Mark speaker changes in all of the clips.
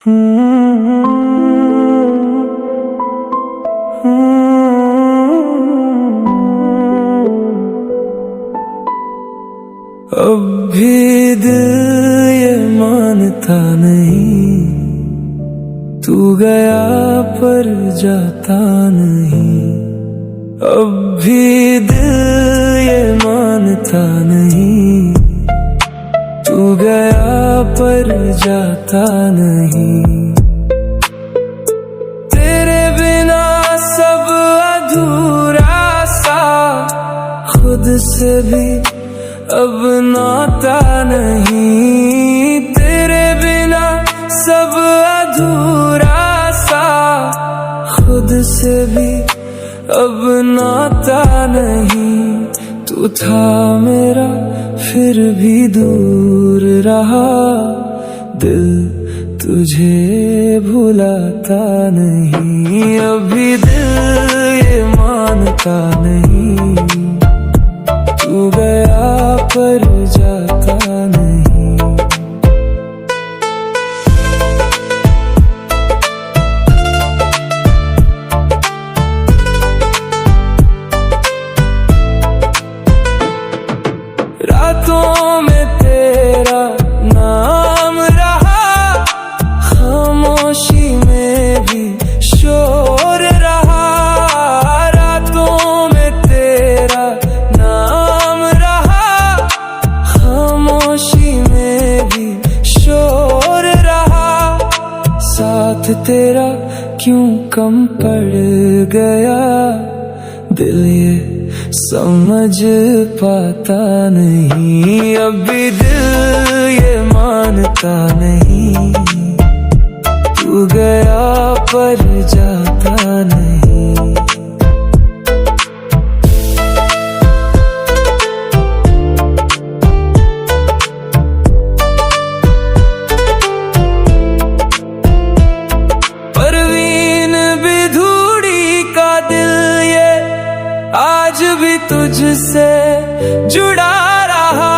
Speaker 1: अब भी दिल ये मानता नहीं, तू गया पर जाता नहीं। अब भी दिल ये मानता नहीं, तू गया पर जाता नहीं। तेरे बिना सब अधूरा सा, खुद से भी अब नाता नहीं। तेरे बिना सब अधूरा सा, खुद से भी अब नाता नहीं। तू था मेरा फिर भी दूर रहा, दिल तुझे भुलाता नहीं। अभी दिल ये मानता नहीं, तू गया पर जाता नहीं। रातों में तेरा नाम रहा, खामोशी में भी शोर रहा। रातों में तेरा नाम रहा, खामोशी में भी शोर रहा। साथ तेरा क्यों कम पड़ गया, दिल ये समझ पाता नहीं। अभी दिल ये मानता नहीं, तू गया पर जाता नहीं। परवीन बिधूड़ी का दिल ये आज भी तुझसे जुड़ा रहा।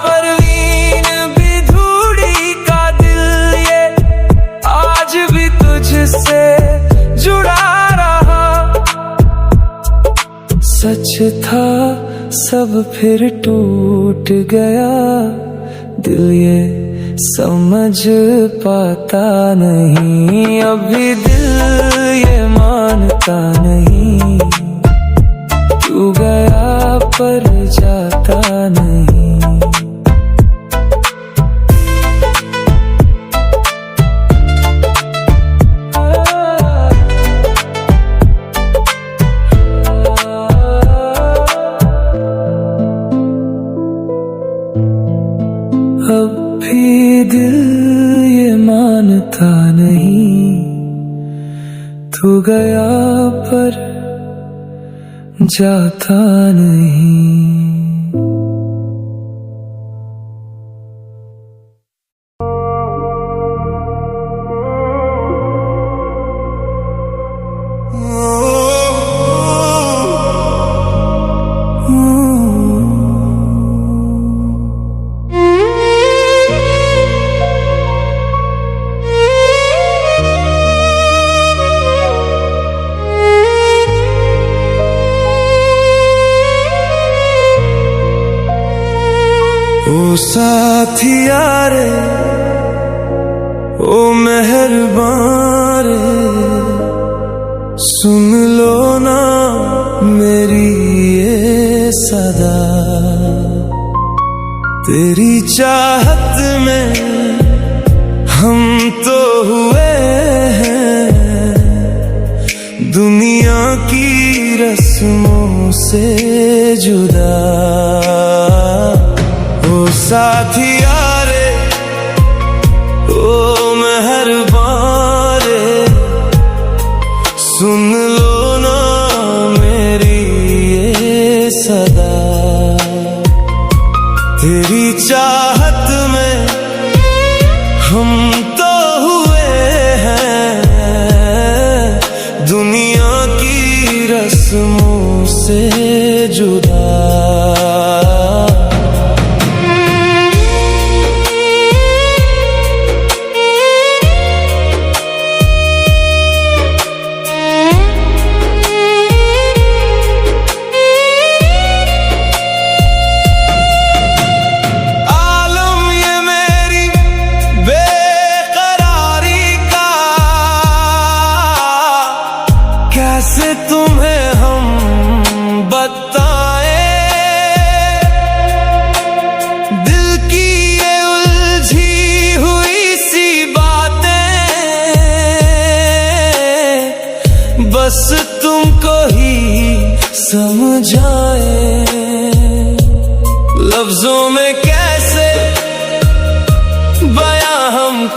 Speaker 1: परवीन बिधूड़ी का दिल ये आज भी तुझसे जुड़ा रहा। सच था सब फिर टूट गया, दिल ये समझ पाता नहीं। अभी दिल ये मानता नहीं, तू गया पर जाता नहीं। अब भी दिल ये मानता नहीं, तू गया पर जाता नहीं। ओ साथिया रे, ओ मेहरबान रे, सुन लो ना मेरी ये सदा। तेरी चाहत में हम तो हुए हैं दुनिया की रस्मों से जुदा। ओ साथिया रे, ओ मेहरबान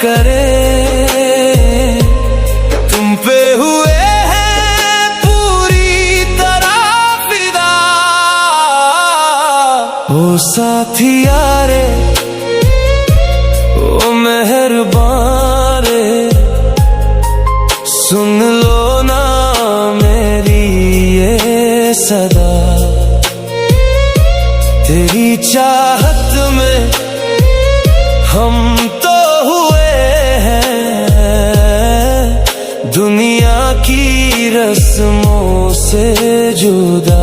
Speaker 1: करे, तुम पे हुए हैं पूरी तरह फिदा। ओ साथिया रे, ओ मेहरबान रे, सुन लो ना मेरी ये सदा। तेरी चाहत में हम तो हुए हैं दुनिया की रस्मों से जुदा।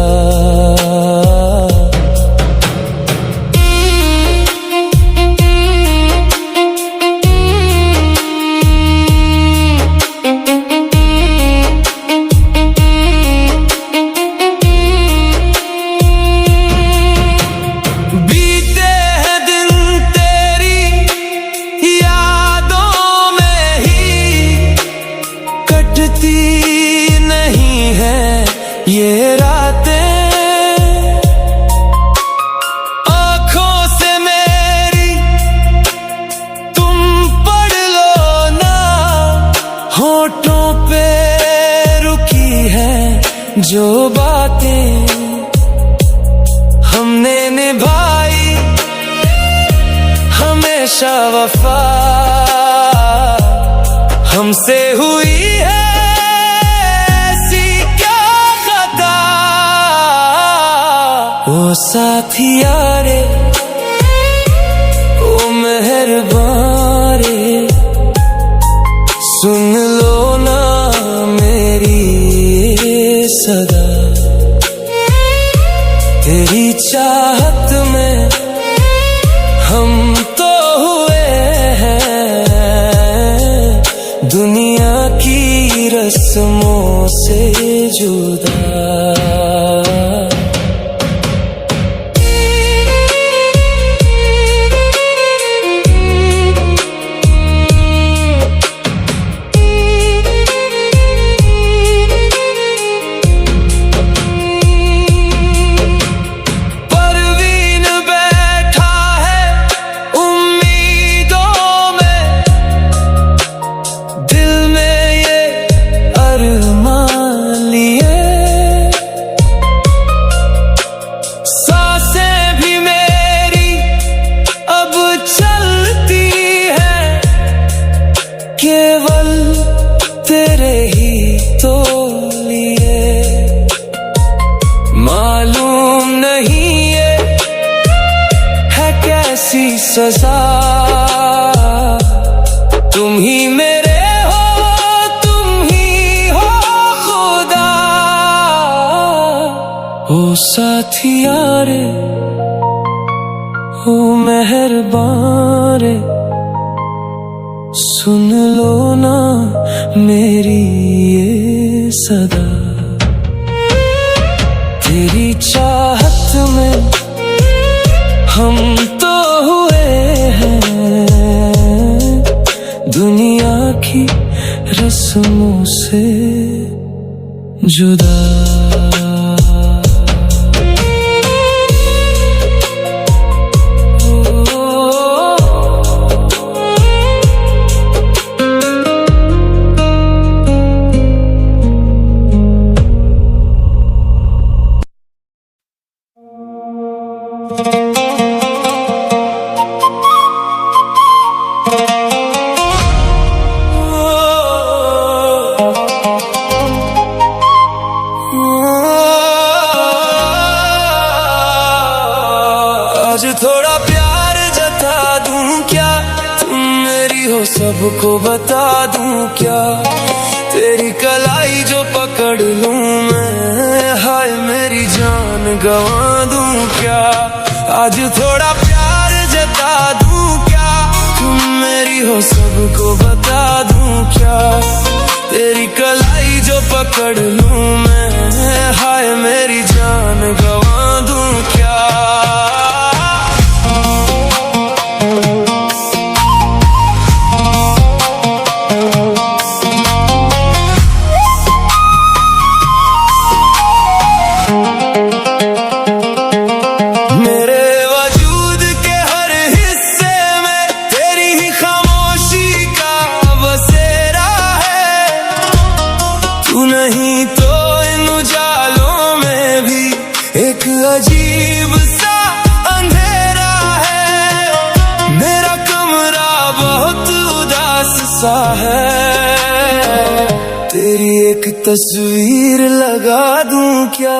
Speaker 1: नहीं है ये रातें आँखों से मेरी तुम पढ़ लो ना, होठों पे रुकी है जो बातें हमने निभाई हमेशा वफा, हमसे हुई है ओ साथिया रे, ओ मेहरबान रे, सुन लो ना मेरी ये सदा। तेरी चाहत में हम तो हुए हैं दुनिया की रस्मों से जुदा। केवल तेरे ही तो लिए, मालूम नहीं ये है कैसी सजा। तुम ही मेरे हो, तुम ही हो खुदा। ओ साथिया रे, ओ मेहरबान रे, सुन लो ना मेरी ये सदा। तेरी चाहत में हम तो हुए हैं दुनिया की रस्मों से जुदा। आज थोड़ा प्यार जता दूं क्या, तुम मेरी हो सबको बता दूं क्या। तेरी कलाई जो पकड़ लूं मैं, हाय मेरी जान गंवा दूं क्या। आज थोड़ा प्यार जता दूं क्या, तुम मेरी हो सबको बता दूं क्या। तेरी कलाई जो पकड़ लूं मैं, हाय मेरी जान गंवा दूं क्या। मेरे वजूद के हर हिस्से में तेरी ही खामोशी सा है, तेरी एक तस्वीर लगा दूं क्या,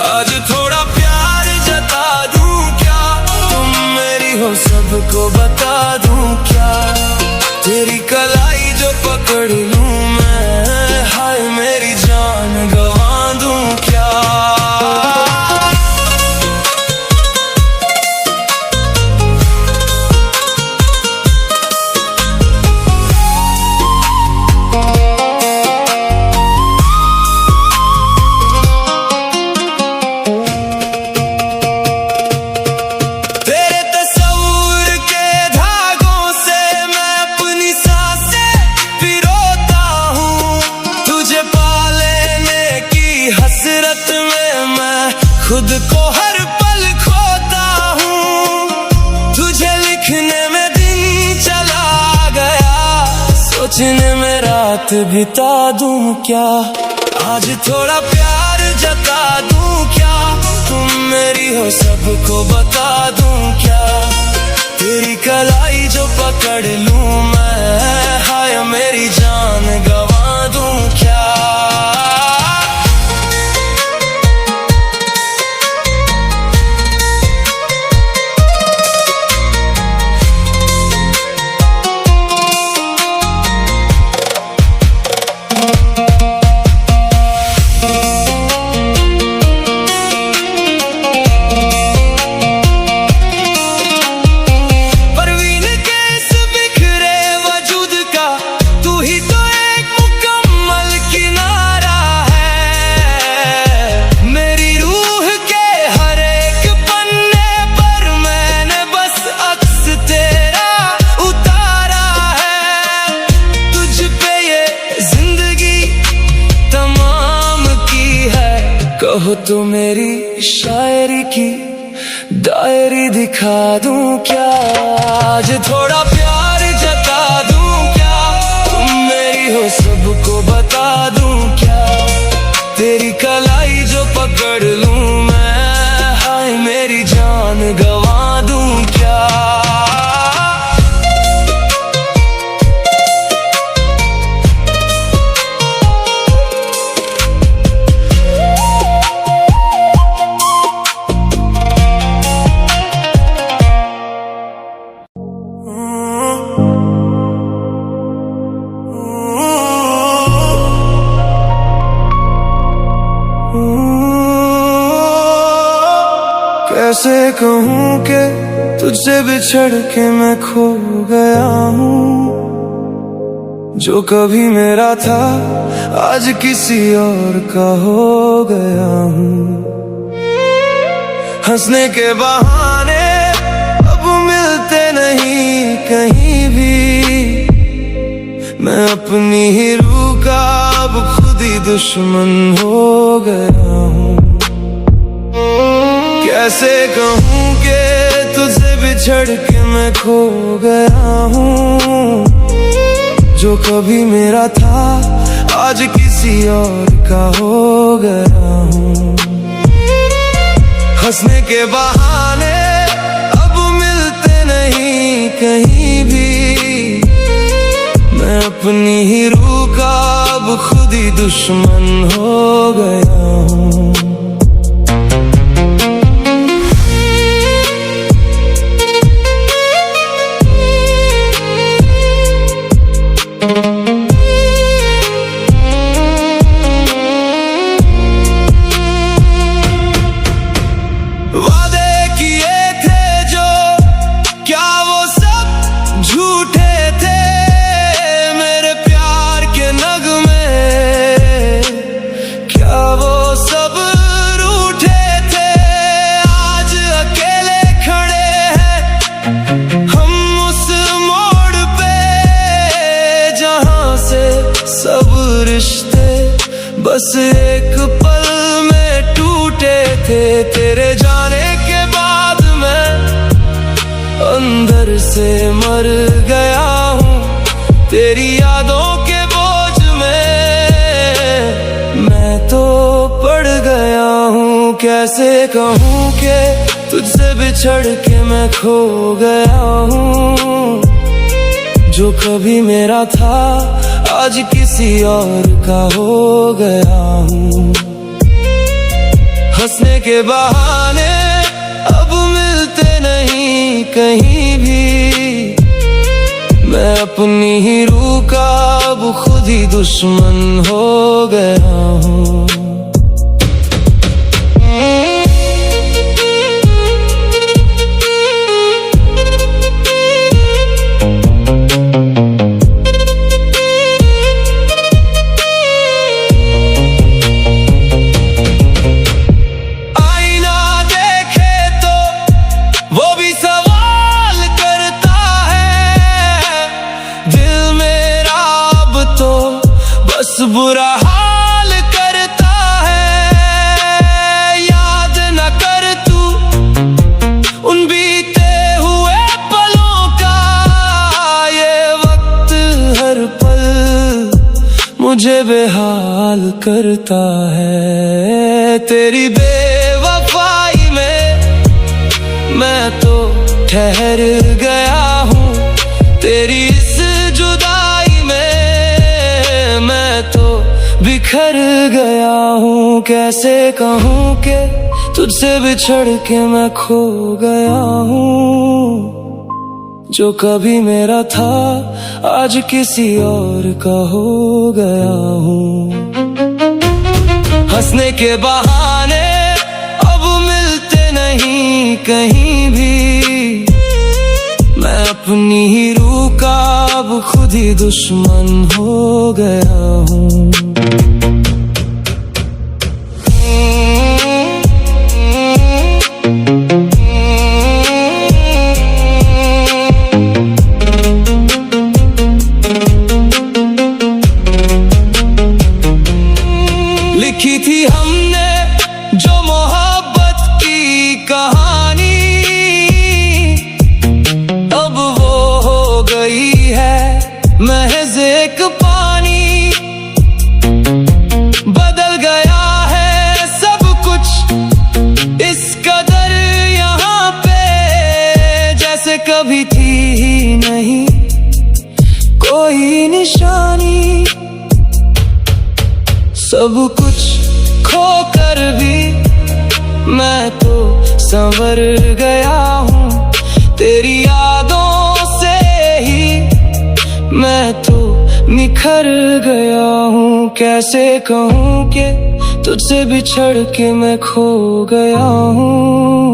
Speaker 1: आज थोड़ा प्यार जता दूं क्या, तुम मेरी हो सबको बता दूं क्या, तेरी कलाई जो पकड़ लूं मैं, हाय मेरी जान गवा दूं क्या। हसरत में मैं खुद को हर पल खोता हूँ, तुझे लिखने में दिन चला गया, सोचने में रात बिता दूं क्या, आज थोड़ा प्यार जता दूं क्या, तुम मेरी हो सबको बता दूं क्या, तेरी कलाई जो पकड़ लूं मैं, हाय मेरी जान गवा दूं क्या। कहो तो मेरी शायरी की डायरी दिखा दूं क्या, आज थोड़ा प्यार जता दूं क्या, तुम मेरी हो सबको बता दूं क्या, तेरी कलाई जो पकड़ लूं मैं, हाय मेरी जान गवा दूं क्या। कैसे कहूँ कि तुझसे बिछड़ के मैं खो गया हूँ, जो कभी मेरा था आज किसी और का हो गया हूँ, हंसने के बहाने अब मिलते नहीं कहीं भी, मैं अपनी ही रूह का अब खुद ही दुश्मन हो गया हूँ, कैसे कहूँ कि तुझसे बिछड़ के मैं खो गया हूँ, जो कभी मेरा था आज किसी और का हो गया हूँ, हंसने के बहाने अब मिलते नहीं कहीं भी, मैं अपनी ही रूह का अब खुद ही दुश्मन हो गया हूँ। बस एक पल में टूटे थे, तेरे जाने के बाद मैं अंदर से मर गया हूँ, तेरी यादों के बोझ में मैं तो पड़ गया हूँ, कैसे कहूँ कि तुझसे बिछड़ के मैं खो गया हूँ, जो कभी मेरा था आज किसी और का हो गया हूँ। हंसने के बहाने अब मिलते नहीं कहीं भी, मैं अपनी ही रूह का अब खुद ही दुश्मन हो गया हूँ। बुरा हाल करता है, याद न कर तू उन बीते हुए पलों का, ये वक्त हर पल मुझे बेहाल करता है। तेरी बेवफाई में मैं तो ठहर गया हूँ, तेरी इस जुदाई में मैं तो बिखर गया हूँ। कैसे कहूँ कि तुझसे बिछड़ के मैं खो गया हूँ। जो कभी मेरा था आज किसी और का हो गया हूँ। हंसने के बहाने अब मिलते नहीं कहीं भी, मैं अपनी ही रूह का अब खुद ही दुश्मन हो गया हूँ। लिखी थी हमने जो मोहब्बत की कहानी, अब वो हो गई है महज एक पानी। बदल गया है सब कुछ इस कदर यहाँ पे, जैसे कभी थी ही नहीं कोई निशानी। सब कुछ खोकर भी मैं तो संवर गया हूँ, तेरी यादों से ही मैं तो निखर गया हूँ। कैसे कहूँ कि तुझसे बिछड़ के मैं खो गया हूँ।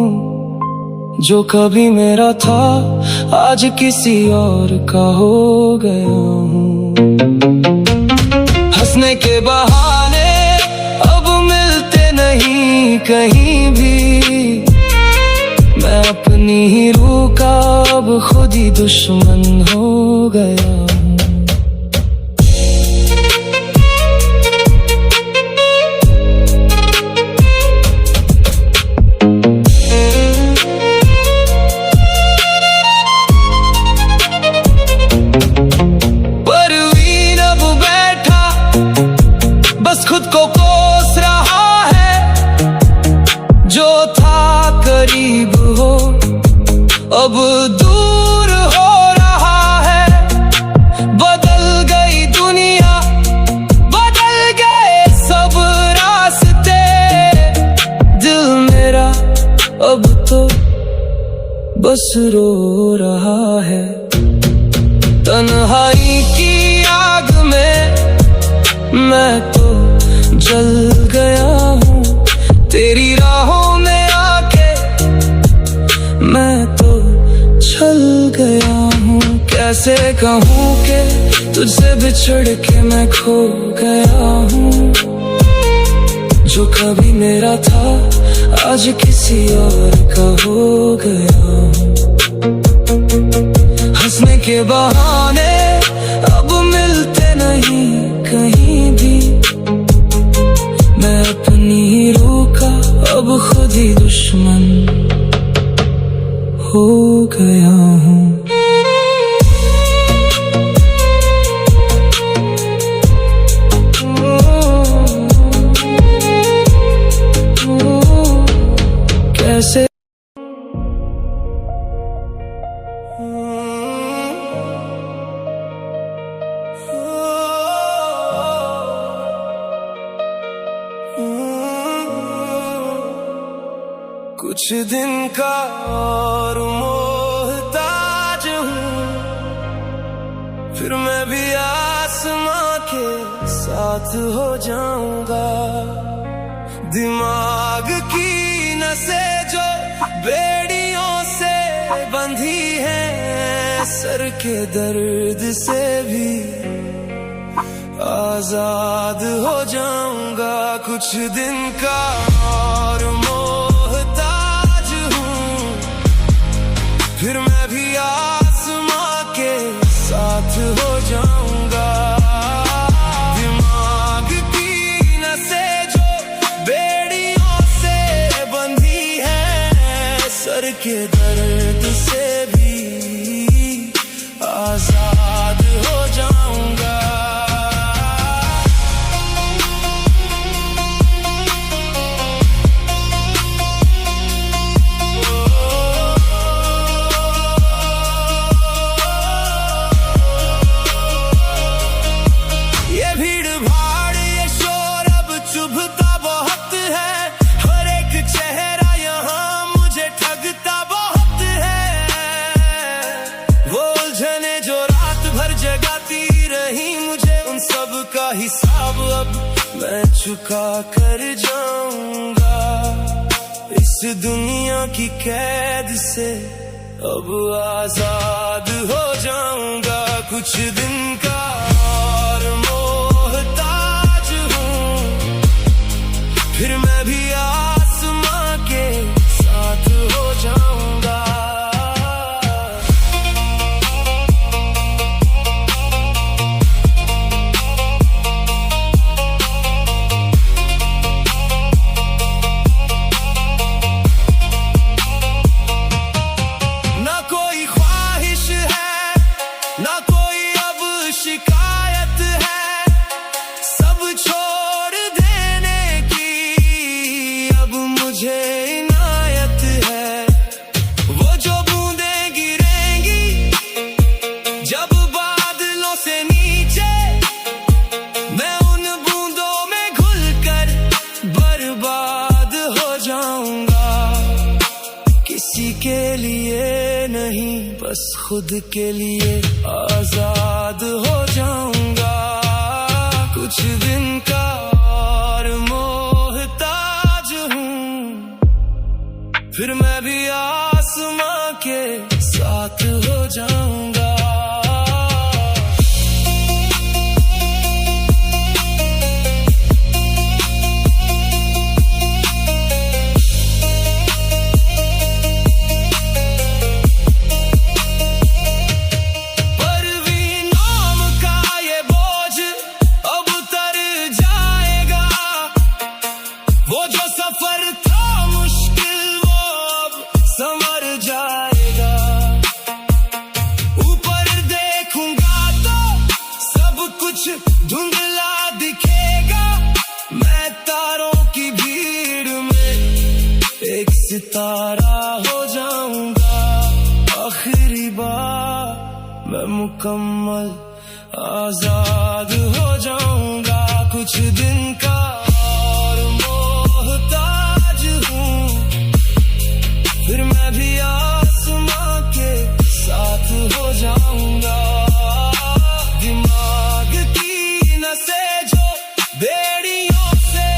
Speaker 1: जो कभी मेरा था आज किसी और का हो गया हूँ। हंसने के बहाने अब मिलते नहीं कहीं भी, मैं अपनी ही रूह का अब खुद ही दुश्मन हो गया हूँ। खुद को कोस रहा है, जो था करीब हो अब दूर हो रहा है। बदल गई दुनिया, बदल गए सब रास्ते, दिल मेरा अब तो बस रो रहा है। तन्हाई की आग में मैं तो जल गया हूँ, तेरी राहों में आके मैं तो छल गया हूँ। कैसे कहूँ कि तुझसे बिछड़ के मैं खो गया हूँ। जो कभी मेरा था आज किसी और का हो गया हूँ। हंसने के बहाने अब मिलते नहीं कहीं भी, मैं अपनी ही रूह का अब खुद ही दुश्मन हो गया हूँ। कैसे कुछ दिन का और मोहताज हूँ, फिर मैं भी आसमां के साथ हो जाऊंगा। दिमाग की नसें जो बेड़ियों से बंधी हैं, सर के दर्द से भी आजाद हो जाऊंगा। कुछ दिन का और मोहताज हूँ, फिर मैं भी आसमां के साथ हो जाऊंगा। दिमाग की नसें जो बेड़ियों से बंधी हैं, सर के दर्द से भी आजाद हो जाऊंगा। का हिसाब अब मैं चुका कर जाऊंगा। इस दुनिया की कैद से अब आजाद हो जाऊंगा। कुछ दिन का और मोहताज हूँ, फिर मैं भी आसमां के साथ हो जाऊंगा। शिकायत है सब छोड़ देने की, अब मुझे इनायत है। वो जो बूंदें गिरेंगी जब बादलों से नीचे, मैं उन बूंदों में घुलकर बर्बाद हो जाऊंगा। किसी के लिए नहीं, बस खुद के लिए आजाद हो जाऊंगा। कुछ दिन का और मोहताज हूँ, फिर मैं भी आसमां के साथ हो जाऊंगा। वो जो सफर था मुश्किल, वो अब संवर जाएगा। ऊपर देखूंगा तो सब कुछ धुंधला दिखेगा। मैं तारों की भीड़ में एक सितारा हो जाऊंगा। आखिरी बार मैं मुकम्मल आजाद हो जाऊंगा। कुछ दिन का मोहताज हूँ, फिर मैं भी आसमां के साथ हो जाऊंगा। दिमाग की नसें जो बेड़ियों से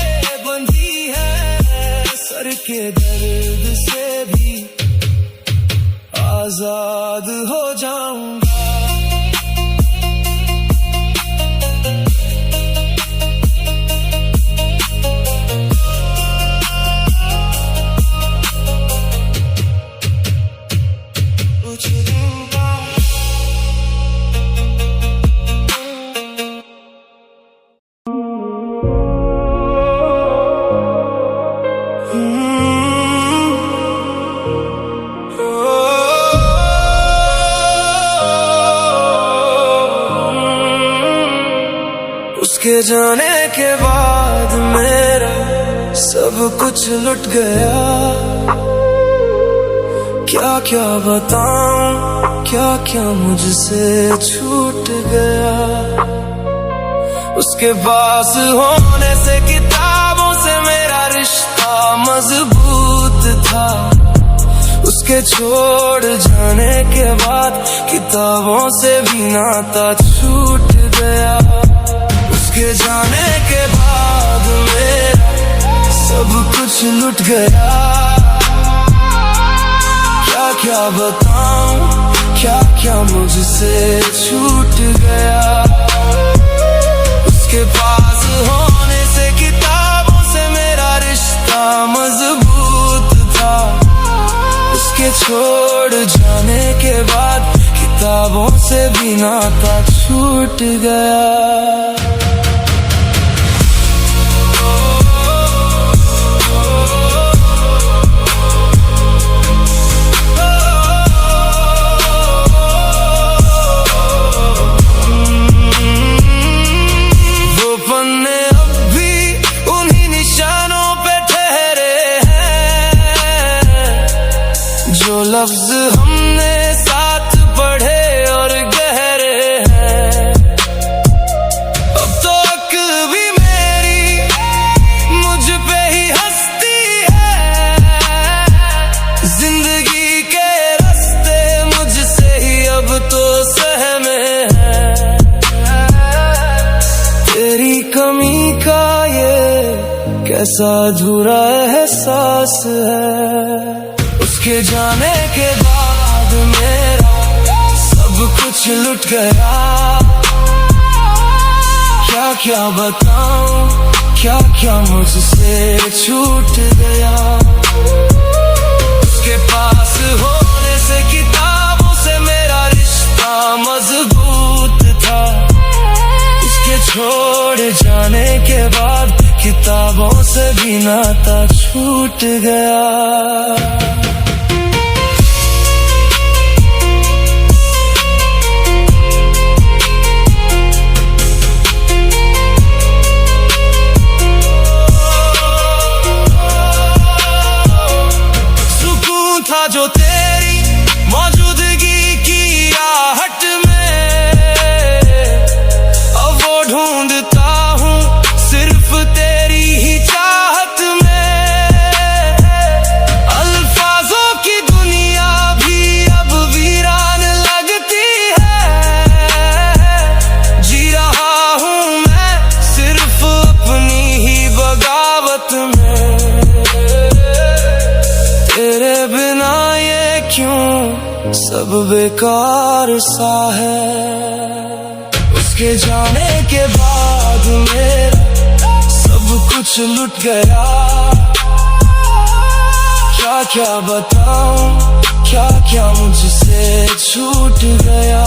Speaker 1: बंधी है, सर के दर्द से भी आजाद हो जाऊंगा। उसके जाने के बाद मेरा सब कुछ लुट गया। क्या क्या बताऊं, क्या क्या मुझसे छूट गया। उसके पास होने से किताबों से मेरा रिश्ता मजबूत मजबूत था। उसके छोड़ जाने के बाद किताबों से भी नाता छूट गया। उसके जाने के बाद मेरा सब कुछ लुट गया। क्या क्या बताऊं, क्या क्या मुझसे छूट गया। उसके पास होने से किताबों से मेरा रिश्ता मजबूत था। उसके छोड़ जाने के बाद किताबों से भी नाता छूट गया। जो लफ्ज हमने साथ पढ़े और गहरे हैं, अब तो अक भी मेरी मुझ पे ही हंसती है। जिंदगी के रास्ते मुझसे ही अब तो सहमे हैं। तेरी कमी का ये कैसा अधूरा एहसास है। उसके जाने के बाद मेरा सब कुछ लुट गया। क्या क्या बताऊं, क्या क्या मुझसे छूट गया। उसके पास होने से किताबों से मेरा रिश्ता मजबूत था। उसके छोड़ जाने के बाद किताबों से भी नाता छूट गया। था जो तेरी मौजूदगी की आहट में, अब वो ढूंढता हूँ सिर्फ तेरी ही चाहत में। अल्फाजों की दुनिया भी अब वीरान लगती है। जी रहा हूँ मैं सिर्फ अपनी ही बगावत में। तेरे बिना ये क्यों सब बेकार सा है। उसके जाने के बाद मेरा सब कुछ लुट गया। क्या क्या बताऊं, क्या क्या मुझसे छूट गया।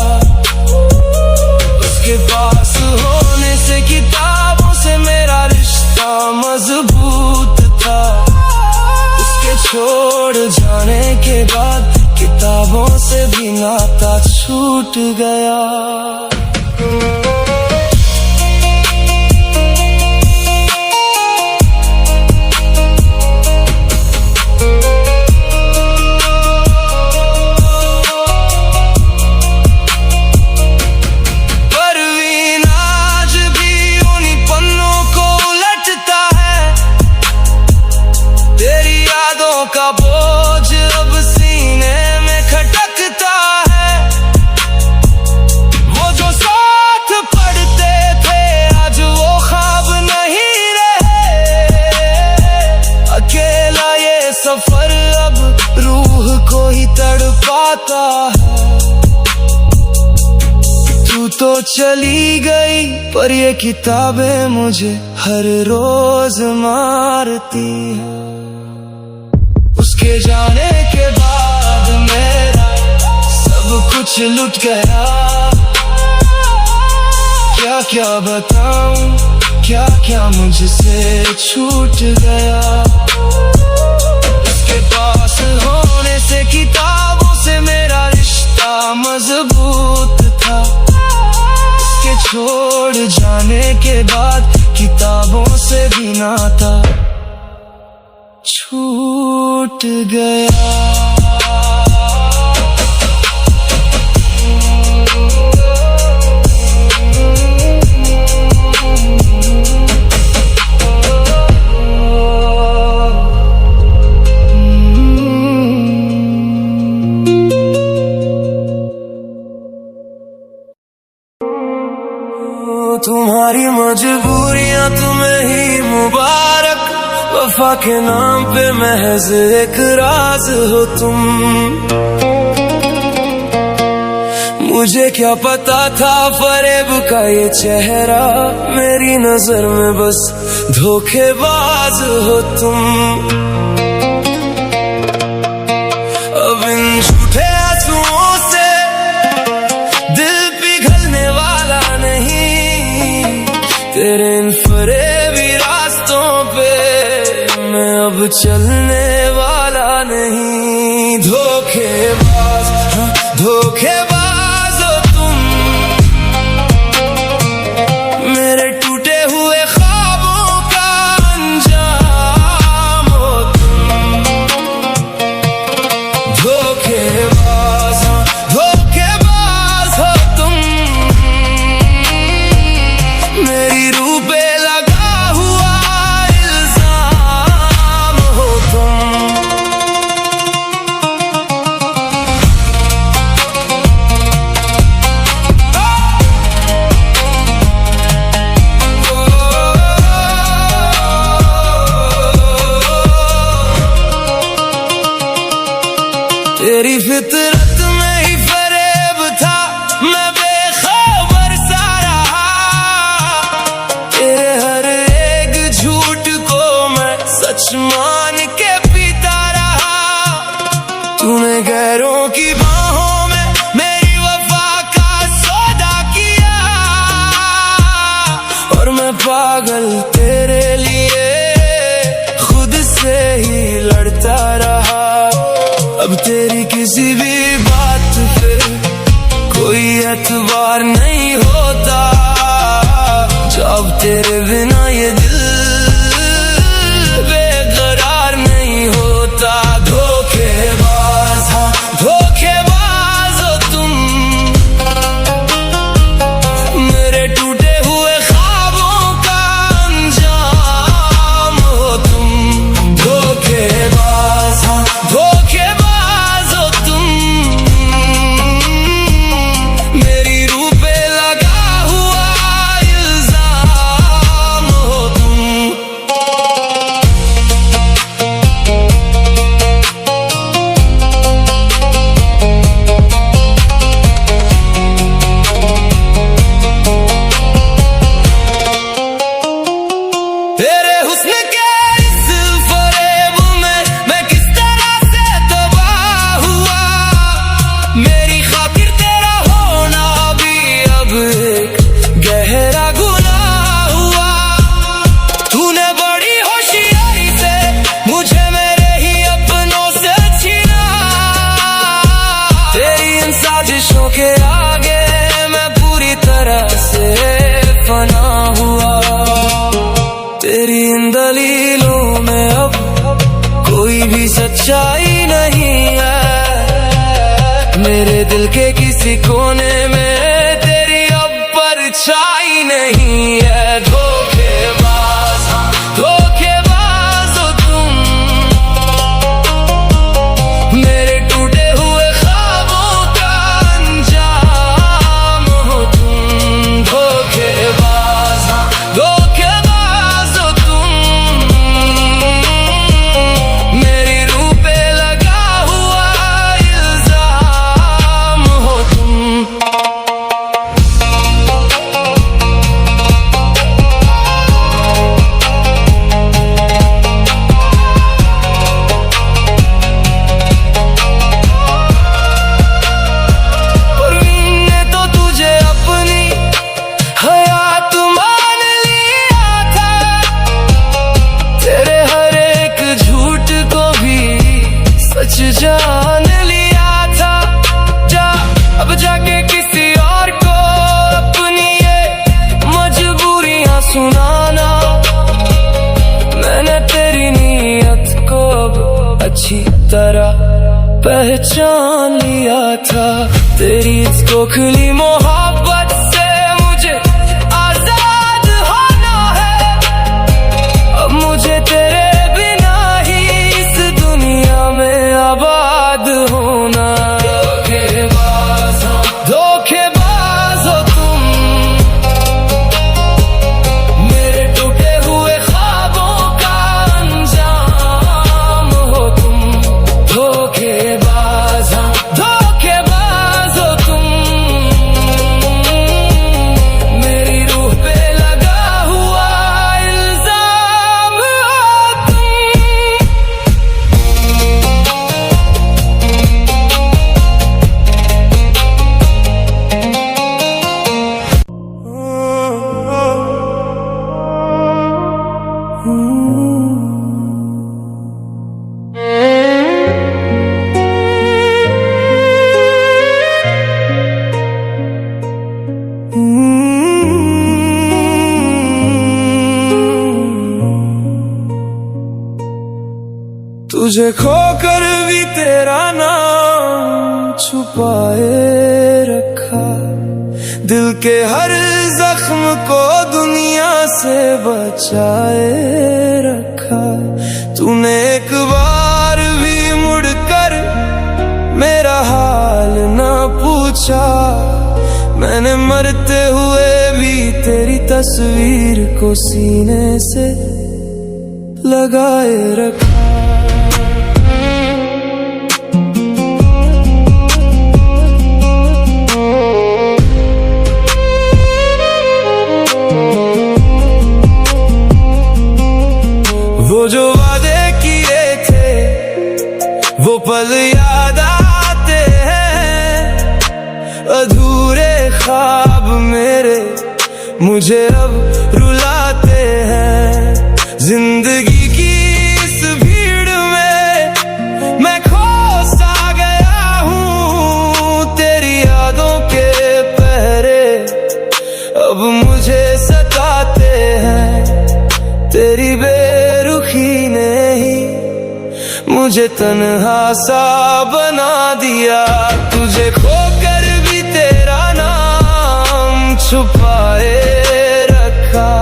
Speaker 1: उसके पास होने से किताबों से मेरा रिश्ता मजबूत था। छोड़ जाने के बाद किताबों से भी नाता छूट गया। का बोझ अब सीने में खटकता है। वो जो साथ पढ़ते थे आज वो ख्वाब नहीं रहे। अकेला ये सफर अब रूह को ही तड़पाता है। तू तो चली गई पर ये किताबें मुझे हर रोज मारती है। उसके जाने के बाद मेरा सब कुछ लुट गया। क्या क्या बताऊं, क्या क्या मुझसे छूट गया। उसके पास होने से किताबों से मेरा रिश्ता मजबूत था। उसके छोड़ जाने के बाद किताबों से भी नाता छूट गया। तुम्हारी मजबूरियां तुम्हें ही मुबारक, वफा के नाम पे महज एक राज हो तुम। मुझे क्या पता था फरेब का ये चेहरा, मेरी नजर में बस धोखेबाज हो तुम। अब इन झूठे आंसुओं से दिल पिघलने वाला नहीं, तेरे इन फरेबी रास्तों पे मैं अब चलने वाला नहीं। धोखेबाज, हाँ, धोखेबाज तेरी फितरत में ही फरेब था, मैं बेखबर सा रहा। तेरे हर एक झूठ को मैं सच मान के पीता रहा। तूने गैरों की बाहों में मेरी वफा का सौदा किया, और मैं पागल तेरे लिए खुद से ही लड़ता रहा। अब तेरी किसी भी बात पे कोई एतबार नहीं होता, जब तेरे बिना ये दिल बेकरार नहीं होता। धोखेबाज, हाँ, धोखेबाज हो तुम, मेरे टूटे हुए ख्वाबों का अंजाम हो तुम। धोखेबाज, हाँ, धोखेबाज के आगे मैं पूरी तरह से फना हुआ। तेरी इन दलीलों में अब कोई भी सच्चाई नहीं है, मेरे दिल के किसी कोने में तेरी अब परछाई नहीं है। धोखेबाज, धोखेबाज हो तुम, मेरे टूटे हुए ख्वाबों का अंजाम हो तुम। धोखेबाज, धोखेबाज हो तुम, मेरी रूह पे लगा हुआ इल्जाम हो तुम। जान लिया था, जा अब जाके किसी और को अपनी ये मजबूरियां सुनाना। मैंने तेरी नीयत को अब अच्छी तरह पहचान लिया था। तेरी इस खोखली मोहब्बत से मुझे आजाद होना है, अब मुझे तेरे बिना ही इस दुनिया में आबाद होना। धोखेबाज, धोखेबाज हो तुम, तुझे खोकर भी तेरा नाम छुपाए रखा, दिल के हर जख्म को दुनिया से बचाए रखा। तूने एक बार भी मुड़कर मेरा हाल ना पूछा, मैंने मरते हुए भी तेरी तस्वीर को सीने से लगाए रखा। वो जो वादे किए थे वो पल याद आते हैं, अधूरे ख्वाब मेरे मुझे अब रुलाते हैं। जिंदगी की इस भीड़ में मैं खो सा गया हूँ, तेरी यादों के पहरे अब मुझे सताते हैं। तेरी बेरुखी ने ही मुझे तन्हा सा बना दिया, तुझे खोकर भी तेरा नाम छुपाए रखा,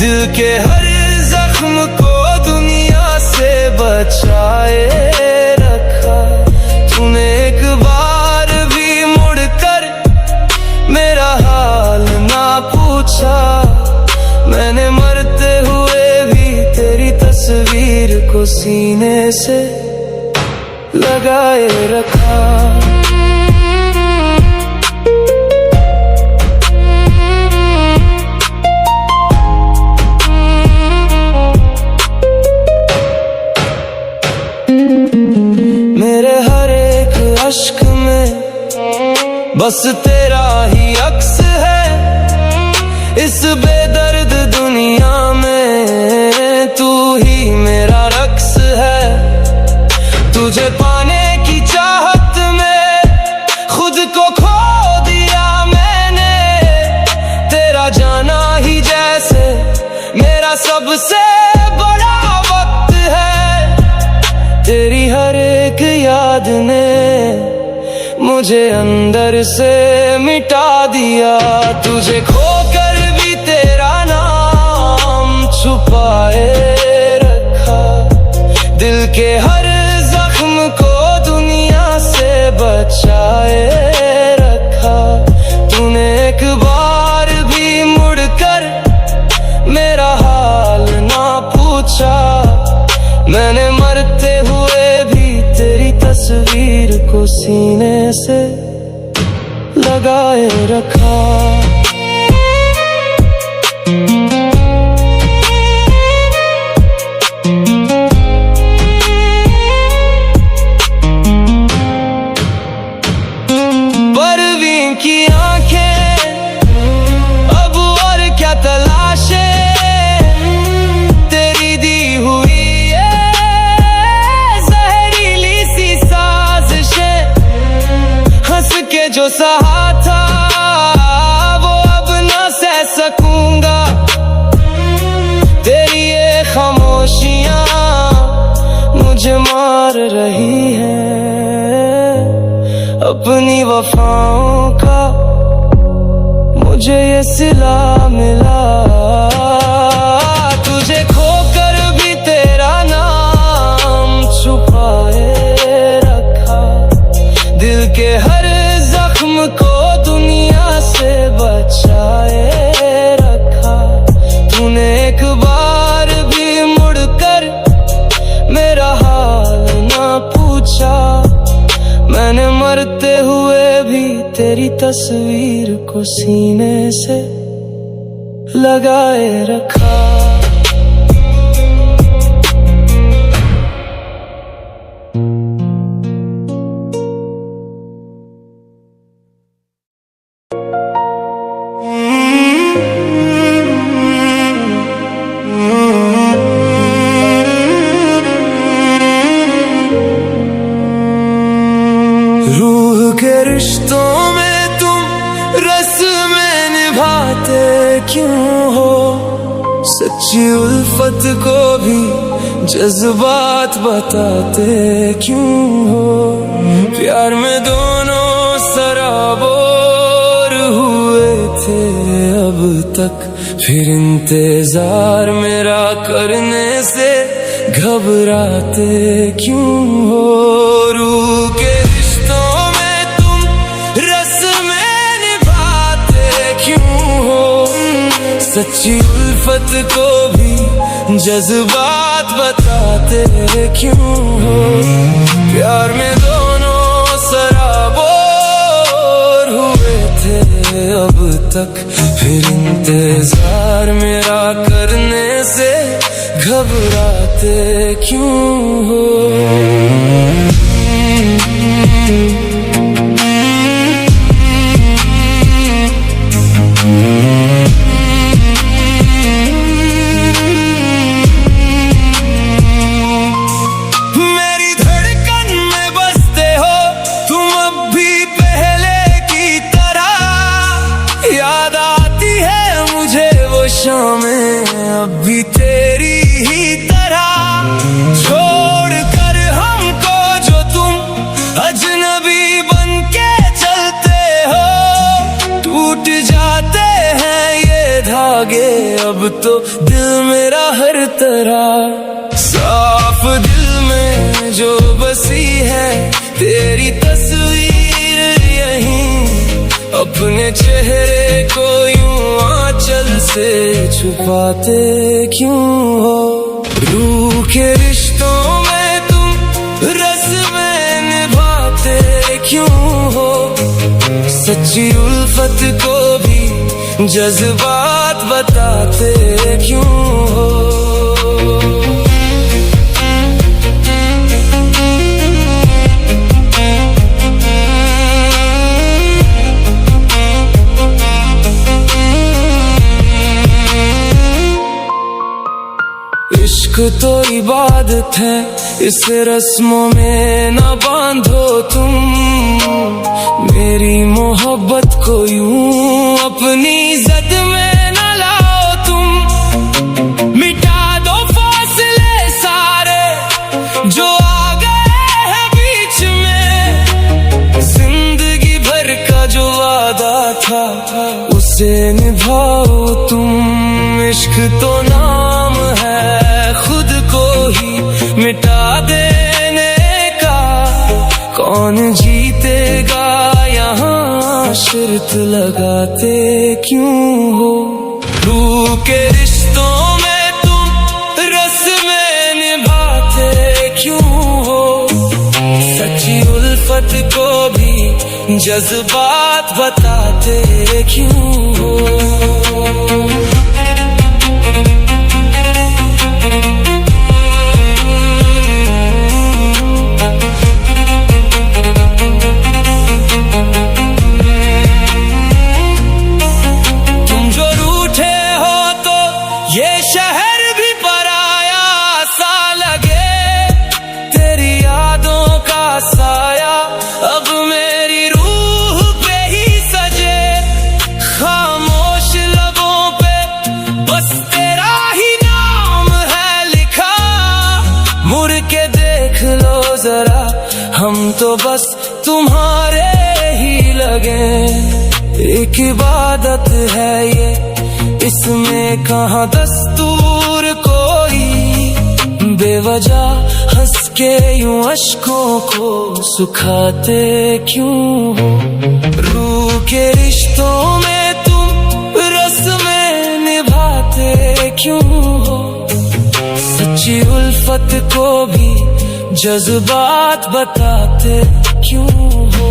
Speaker 1: दिल के हर जख्म को दुनिया से बचाए रखा। तूने एक बार भी मुड़कर मेरा हाल ना पूछा, मैंने मरते हुए भी तेरी तस्वीर को सीने से लगाए रखा। मेरे हर एक अश्क में बस तेरा ही अक्स है, इस बेदर्द दुनिया में तू ही मेरा रक्स है। तुझे पाने की चाहत में खुद को खो दिया मैंने, तेरा जाना ही जैसे मेरा सबसे बड़ा वक्त है। तेरी हर एक याद ने मुझे अंदर से मिटा दिया, तुझे खोकर भी तेरा नाम छुपाए रखा, दिल के हर जख्म को दुनिया से बचाए रखा। तूने एक बार भी मुड़कर मेरा हाल ना पूछा, मैंने मरते हुए भी तेरी तस्वीर को सीने से लगाए रखा। परवीन की आंखें अब और क्या तलाशे, तेरी दी हुई जहरीली सी साजिशें, हंस के जो सहा था वो अब ना सह सकूंगा। तेरी ये खामोशियां मुझे मार रही हैं, अपनी वफाओं का मुझे ये सिला मिला। तुझे खोकर भी तेरा नाम छुपाए रखा, दिल के हर जख्म को दुनिया से बचाए रखा। तूने एक बार भी मुड़कर मेरा हाल ना पूछा, मैंने मरते हुए भी तेरी तस्वीर को सीने से लगाए रखा। रूह के रिश्तों में तुम रस्में निभाते क्यों हो, सच्ची उल्फत को भी जज्बात बताते क्यों हो। प्यार में दोनों सराबोर हुए थे अब तक, फिर इंतजार मेरा करने से घबराते क्यों हो। रूह के रिश्तों में तुम रस्में निभाते क्यों हो। सच्ची उल्फत को भी जज्बात बताते क्यों हो। प्यार में दोनों सराबोर हुए थे अब तक, फिर इंतजार मेरा करने से घबराते क्यों हो। मेरी धड़कन में बसते हो तुम अब भी पहले की तरह। याद आती है मुझे वो शामें अब भी तेरी ही तरह। छोड़ कर हमको जो तुम अजनबी बन के चलते हो। टूट जाते हैं ये धागे अब तो दिल मेरा हर तरह। साफ दिल में जो बसी है तेरी तस्वीर यहीं, अपने चेहरे को यूं आंचल से छुपाते क्यों हो। रूह के रिश्तों में तुम रस्में निभाते क्यों हो। सच्ची उल्फत को भी जज्बात बताते क्यों हो। इश्क तो इबादत है, इस रस्मों में न बांधो तुम। मेरी मोहब्बत को यूं अपनी जद में न लाओ तुम। मिटा दो फासले सारे जो आ गए हैं बीच में। जिंदगी भर का जो वादा था उसे निभाओ तुम। इश्क तो नाम है खुद को ही मिटा देने का। कौन जीतेगा यहाँ शर्त लगाते क्यों हो। रूह के रिश्तों में तुम रस्में निभाते क्यों हो। सच्ची उल्फत को भी जज्बात बताते क्यों हो। ये शहर भी पराया सा लगे, तेरी यादों का साया अब मेरी रूह पे ही सजे। खामोश लबों पे बस तेरा ही नाम है लिखा। मुड़ के देख लो जरा हम तो बस तुम्हारे ही लगे। एक इबादत है ये, इसमें कहाँ दस्तूर कोई। बेवजह हंस के यूं अश्कों को सुखाते क्यों हो। रूह के रिश्तों में तुम रस्में निभाते क्यों हो। सच्ची उल्फत को भी जज्बात बताते क्यों हो।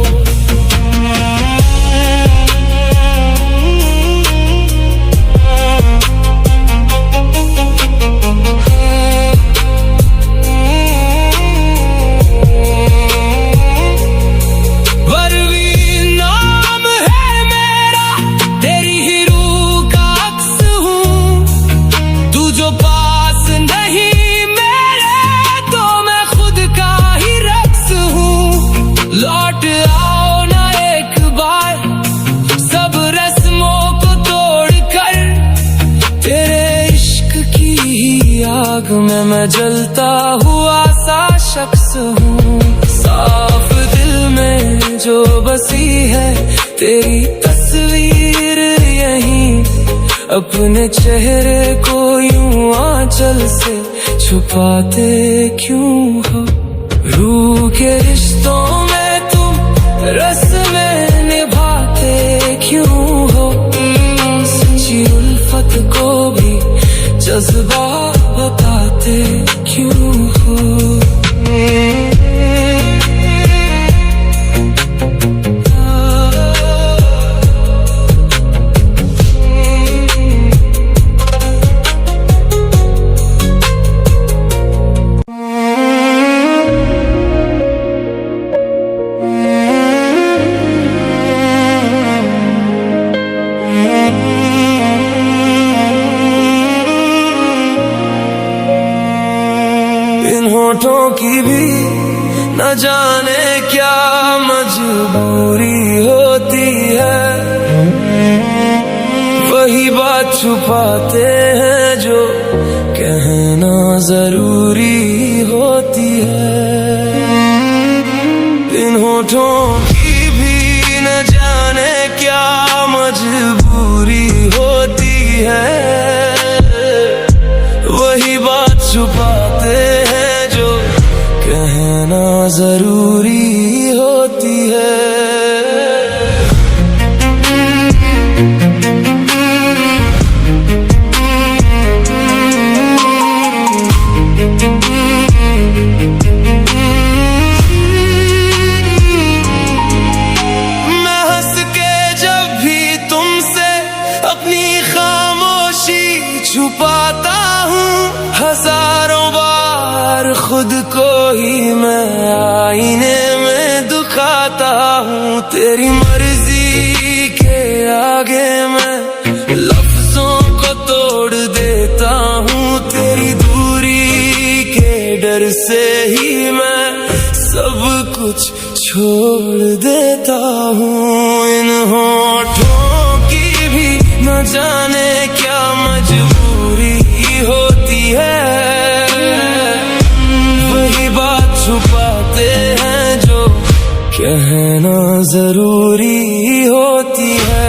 Speaker 2: Lord
Speaker 1: आग में मैं जलता हुआ सा शख्स हूँ। साफ दिल में जो बसी है तेरी तस्वीर यहीं, अपने चेहरे को यूं आंचल से छुपाते क्यों हो। रूह के रिश्तों में तुम रस्में निभाते क्यों हो। सच्ची उल्फत को भी जज्बा बताते क्यों हो। इन होठों की भी न जाने क्या मजबूरी होती है। वही बात छुपाते हैं जो कहना जरूरी होती है। इन होठों की भी न जाने क्या मजबूरी होती है। वही बात छुपाते हैं जो कहना जरूरी होती है। मैं हंस के जब भी तुमसे अपनी खामोशी छुपाता हूँ, हजारों बार खुद को ही मैं आईने में दुखाता हूँ। तेरी मर्जी के आगे मैं लफ्जों को तोड़ देता हूँ। तेरी दूरी के डर से ही मैं सब कुछ छोड़ देता हूँ। इन होठों की भी न जाने क्या मजबूरी होती है। वही बात छुपाते हैं जो कहना जरूरी होती है।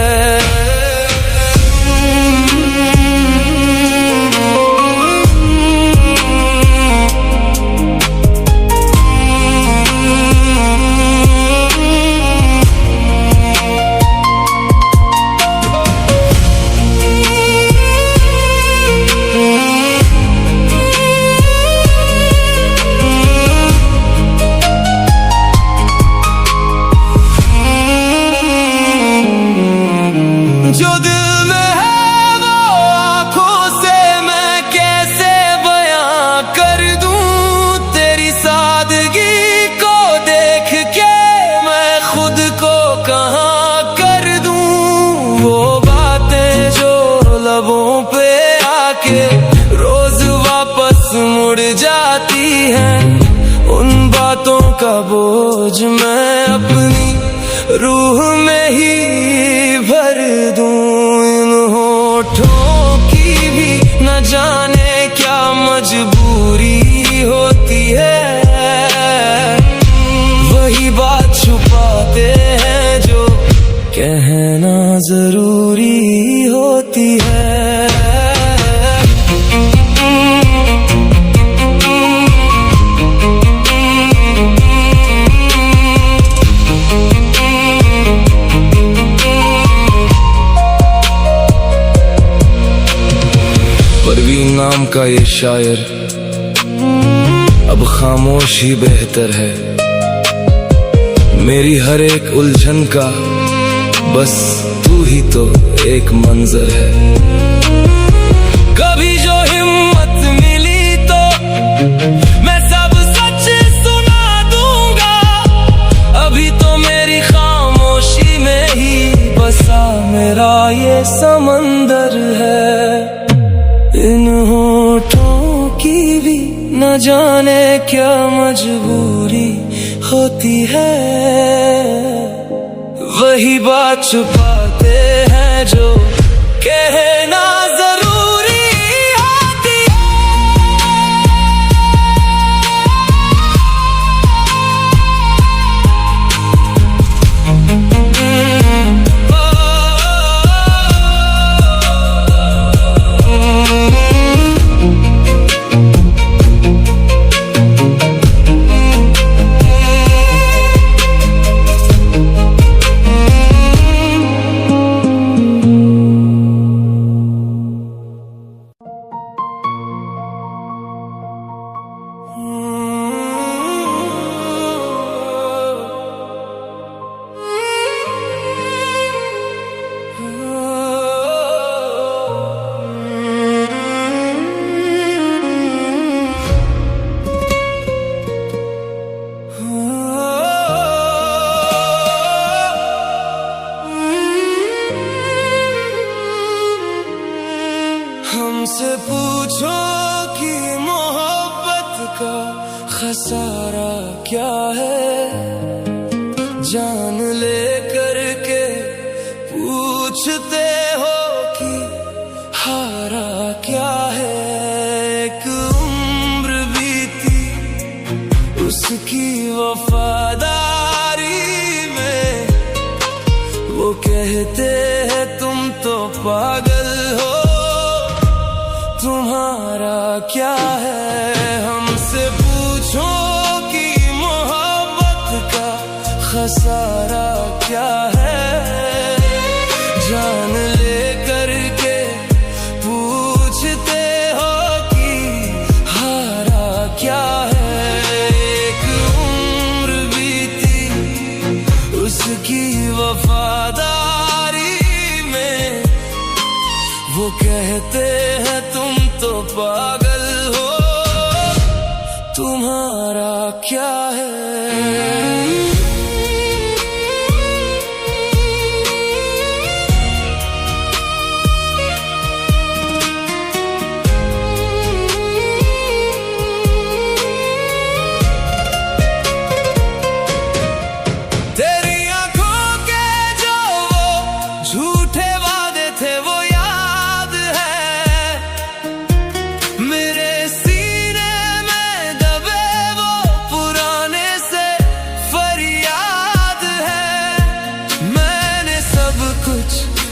Speaker 1: जो दिल में है वो आंखों से मैं कैसे बयां कर दूं। तेरी सादगी को देख के मैं खुद को कहाँ कर दूं। वो बातें जो लबों पे आके रोज वापस मुड़ जाती हैं, उन बातों का बोझ मैं अपनी रूह में ही भर दूं। इन होठों की भी न जाने क्या मजबूरी होती है। वही बात छुपाते हैं जो कहना जरूरी होती है। परवीन नाम का ये शायर, अब खामोश ही बेहतर है। मेरी हर एक उलझन का बस तू ही तो एक मंजर है। कभी जो हिम्मत मिली तो मैं सब सच सुना दूंगा। अभी तो मेरी खामोशी में ही बसा मेरा ये समंदर है। इन होठों की भी न जाने क्या मजबूरी होती है। वही बात छुपाते हैं जो कहना जरूरी होती है। हमसे पूछो कि मोहब्बत का खसारा क्या है, जान ले करके पूछते हो कि हारा क्या है। एक उम्र बीती उसकी वफादारी में, वो कहते हैं तुम तो पागल हो, तुम्हारा क्या है। हमसे पूछो कि मोहब्बत का खसारा क्या है, जान ले करके पूछते हो कि हारा क्या है। एक उम्र बीती उसकी वफादारी में, वो कहते हैं तुम तो पागल हो, तुम्हारा क्या है।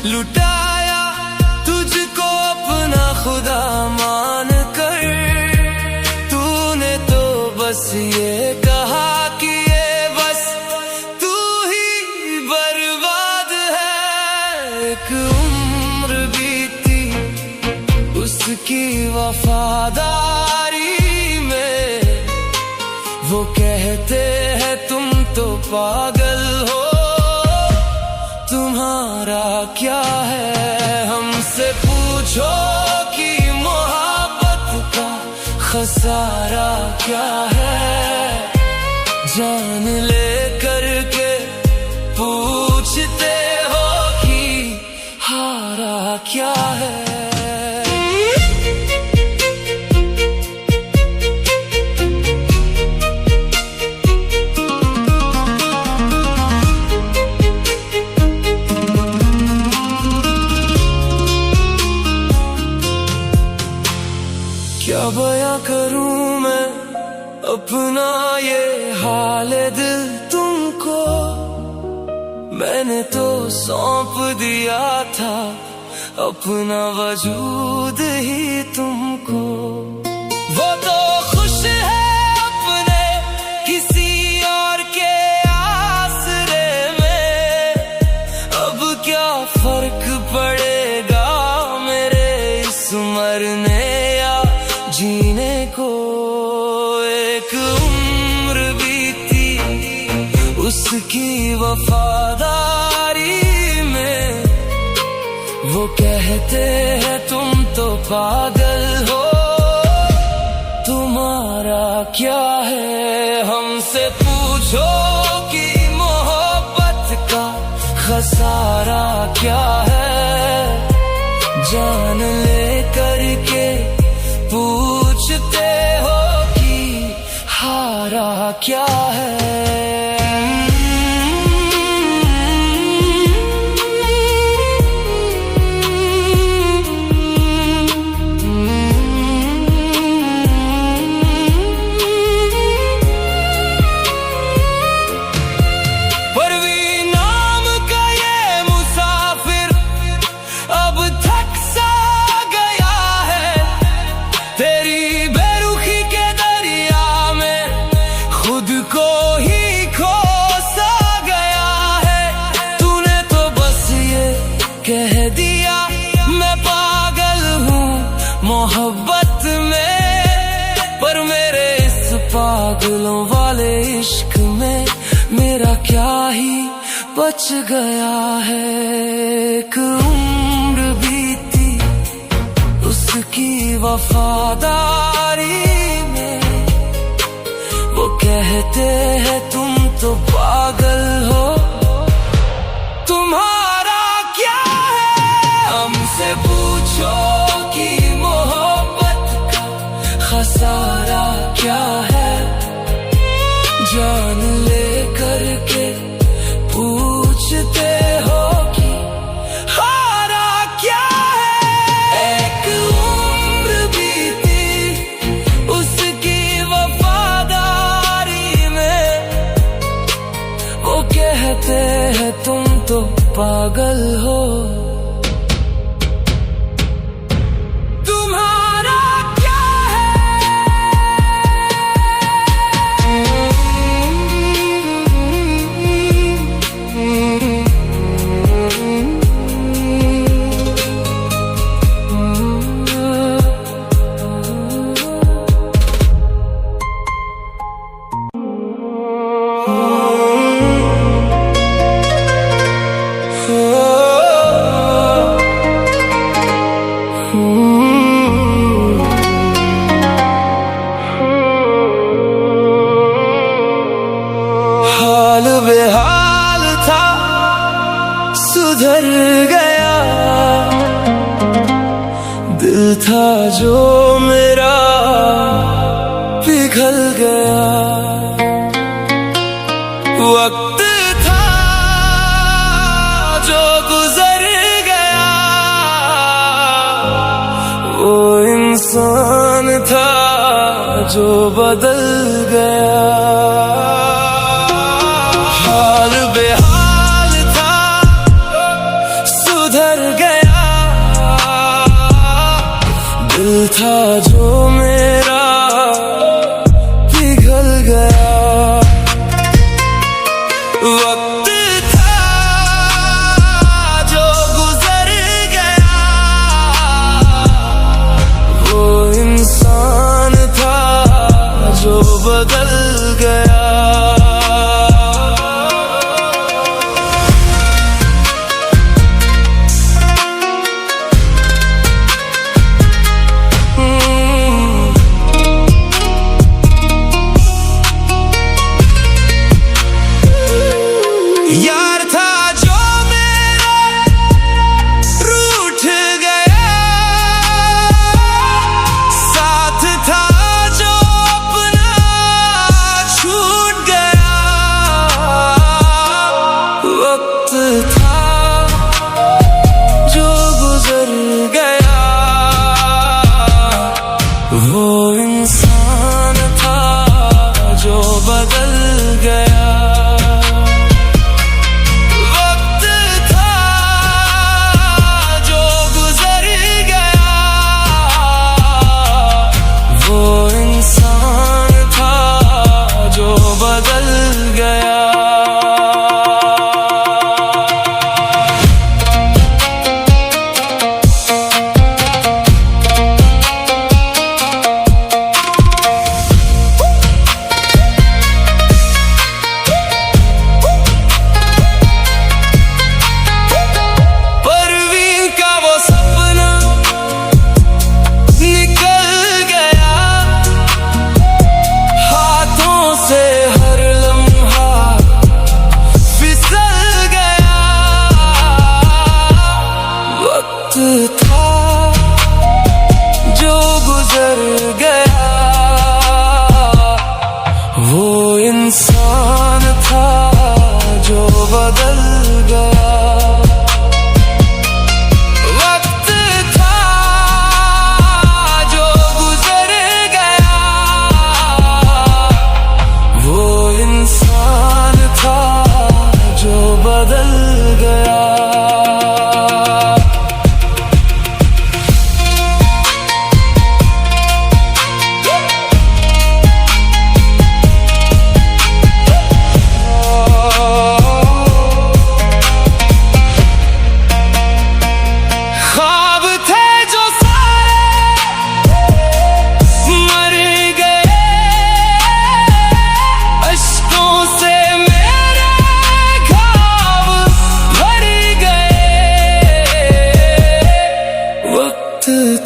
Speaker 1: लुटाया तुझको अपना खुदा मान कर, तूने तो बस ये कहा कि ये बस तू ही बर्बाद है। एक उम्र बीती उसकी वफादारी में, वो कहते हैं तुम तो पागल हो, तुम्हारा क्या है। हमसे पूछो कि मोहब्बत का खसारा क्या है, जान ले करके पूछते हो कि हारा क्या है। क्या बयां करूं मैं अपना ये हाल दिल तुमको, मैंने तो सौंप दिया था अपना वजूद ही तुमको। वो तो खुश है अपने किसी और के आसरे में, अब क्या फर्क पड़ेगा मेरे इस मरने जीने को। एक उम्र बीती उसकी वफादारी में, वो कहते हैं तुम तो पागल हो, तुम्हारा क्या है। हमसे पूछो कि मोहब्बत का खसारा क्या है, जान ले करके पूछते हो कि हारा क्या है। कह दिया मैं पागल हूँ मोहब्बत में, पर मेरे इस पागलों वाले इश्क में मेरा क्या ही बच गया है। एक उम्र बीती उसकी वफादारी में, वो कहते हैं तुम तो पागल हो, तुम्हारा क्या है। हमसे पूछो कि सारा क्या है, जान ले करके पूछते हो कि हारा क्या है। एक उम्र बीती उसकी वफादारी में, वो कहते हैं तुम तो पागल हो। हाल बेहाल था सुधर गया, दिल था जो मेरा पिघल गया। वक्त था जो गुजर गया, वो इंसान था जो बदल गया। हाल बेहाल था सुधर गया, दिल था जो मेरा पिघल गया। वक्त था जो गुजर गया, वो इंसान था जो बदल गया। यार था जो मेरा रूठ गया, साथ था जो अपना छूट गया। वक्त था जो गुजर गया, वो इंसान था जो बदल गया। था जो गुजर गया, वो इंसान था जो बदल गया। वक्त था जो गुजर गया, वो इंसान था जो बदल गया।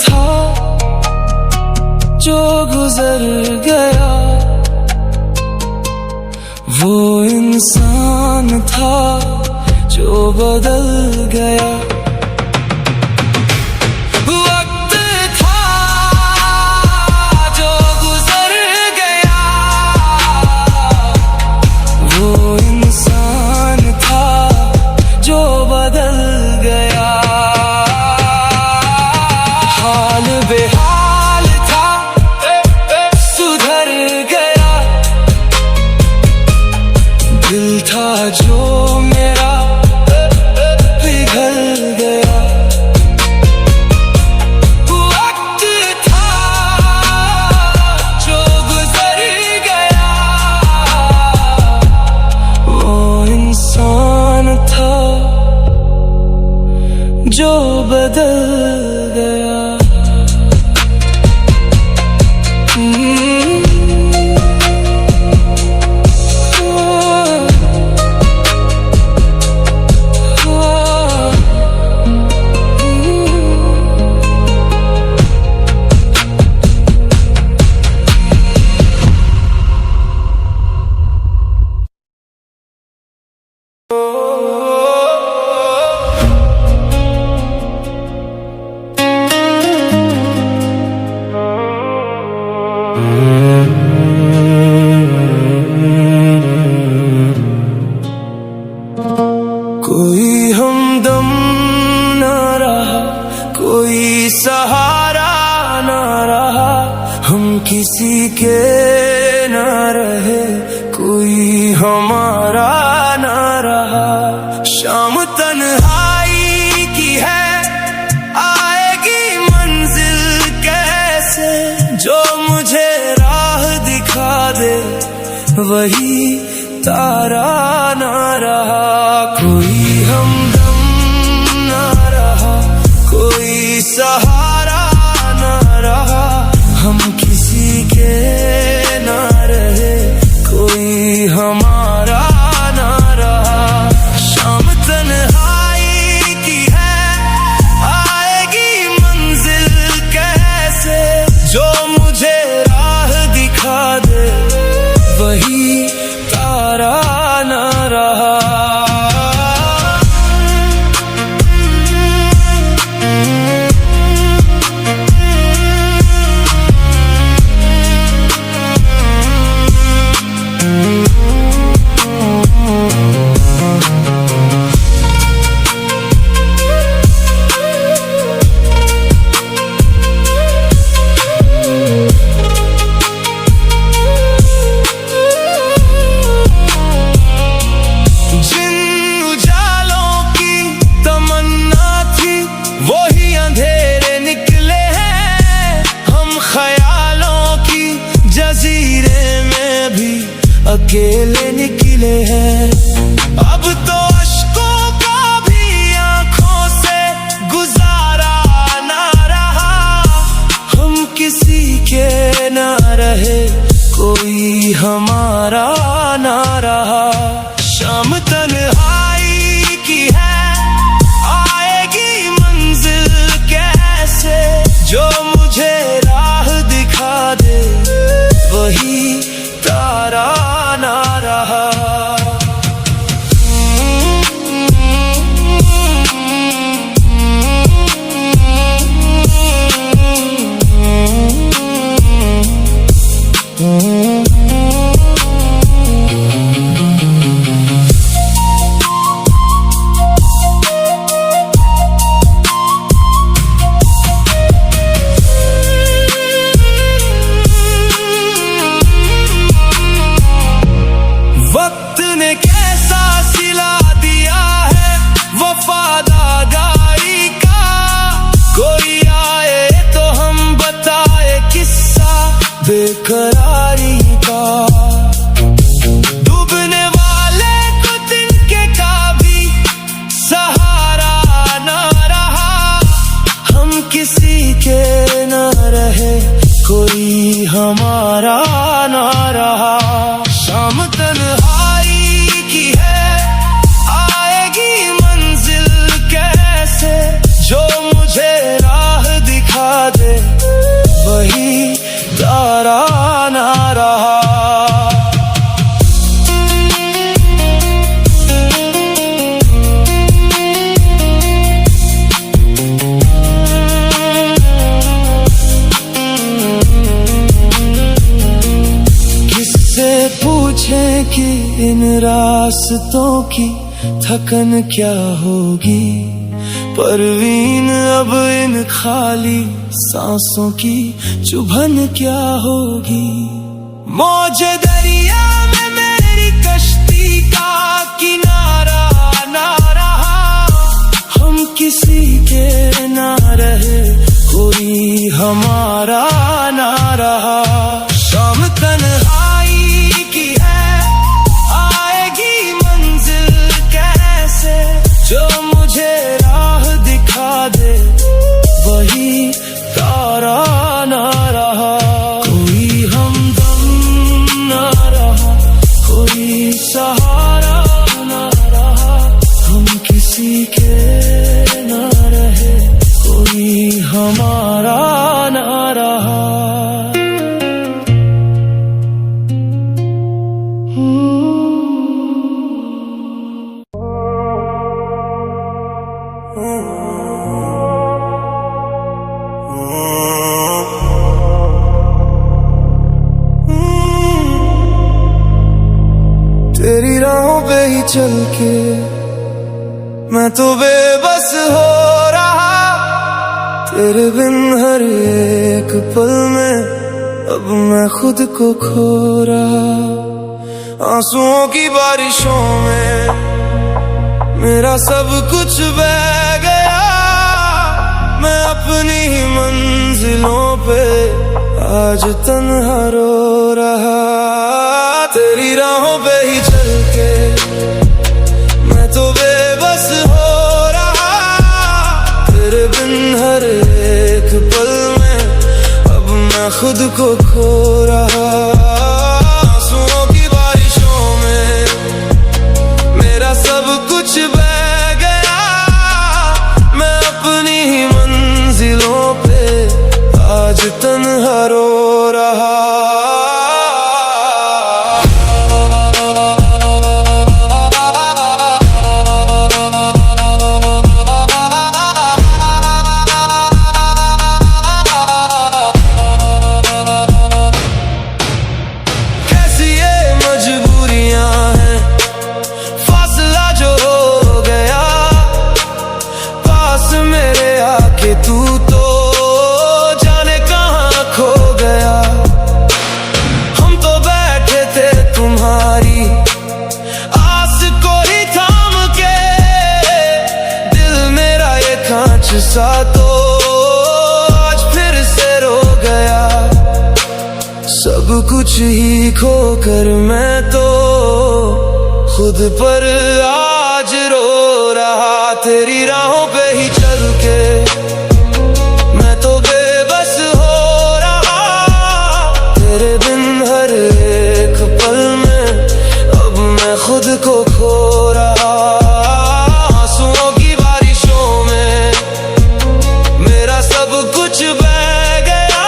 Speaker 1: था जो गुजर गया, वो इंसान था जो बदल गया। वक्त था जो बेहाल था सुधर गया, दिल था जो मेरा पिघल गया। वक्त था जो गुजर गया, वो इंसान था जो बदल गया। कोई हमदम ना रहा, कोई सहारा ना रहा, हम किसी के ना रहे, कोई हमारा ना रहा। शाम तन्हाई की है, आएगी मंजिल कैसे, जो मुझे राह दिखा दे वही तारा ना रहा। कोई हमदम ना रहा, कोई सहारा ना रहा, हम किसी के ना रहे, कोई हमारा ना रहा। शाम तन्हाई की है, आएगी मंजिल कैसे, जो मुझे राह दिखा दे वही तारा ना रहा। अकेले निकले हैं, अब तो अश्कों का भी आंखों से गुजारा ना रहा। हम किसी के ना रहे, कोई हमारा ना रहा। शाम तन्हाई की है, आएगी मंजिल कैसे, जो मुझे राह दिखा दे वही तारा ना रहा। वक्त ने कैसा सिला दिया है वफादारी का, कोई आए तो हम बताए किस्सा बेकरारी का। डूबने वाले को तिनके का भी सहारा ना रहा, हम किसी के ना रहे, कोई हमारा ना रहा। शाम तन्हाई की है, आएगी मंजिल कैसे, जो मुझे राह दिखा दे वही तारा ना रहा। पूछे कि इन रास्तों की थकन क्या होगी, परवीन अब इन खाली सांसों की चुभन क्या होगी। मौजे दरिया में मेरी कश्ती का किनारा ना रहा, हम किसी के ना रहे, कोई हमारा ना रहा। शाम तन्हाई की है, आएगी मंजिल कैसे, जो मुझे राह दिखा दे वही तारा ना रहा। कोई हमदम ना रहा, कोई सहारा ना रहा, हम किसी के ना रहे, कोई हमारा ना रहा। तेरी राहों पे ही चल के मैं तो बेबस हो रहा, तेरे बिन हर एक पल में अब मैं खुद को खो रहा। आंसुओं की बारिशों में मेरा सब कुछ बह गया, मैं अपनी ही मंजिलों पे आज तन्हा रो रहा। तेरी राहों पे ही चल के मैं तो बेबस हो रहा, तेरे बिन हर एक पल में अब मैं खुद को खो रहा। आंसुओं की बारिशों में मेरा सब कुछ बह गया, मैं अपनी ही मंजिलों पे आज तन्हा रो रहा। तू तो जाने कहाँ खो गया, हम तो बैठे थे तुम्हारी आस को ही थाम के, दिल मेरा ये कांच सा तो आज फिर से रो गया। सब कुछ ही खोकर मैं तो खुद पर आज रो रहा। तेरी राहों पे ही चल के खुद को खो रहा। आंसुओं की बारिशों में मेरा सब कुछ बह गया,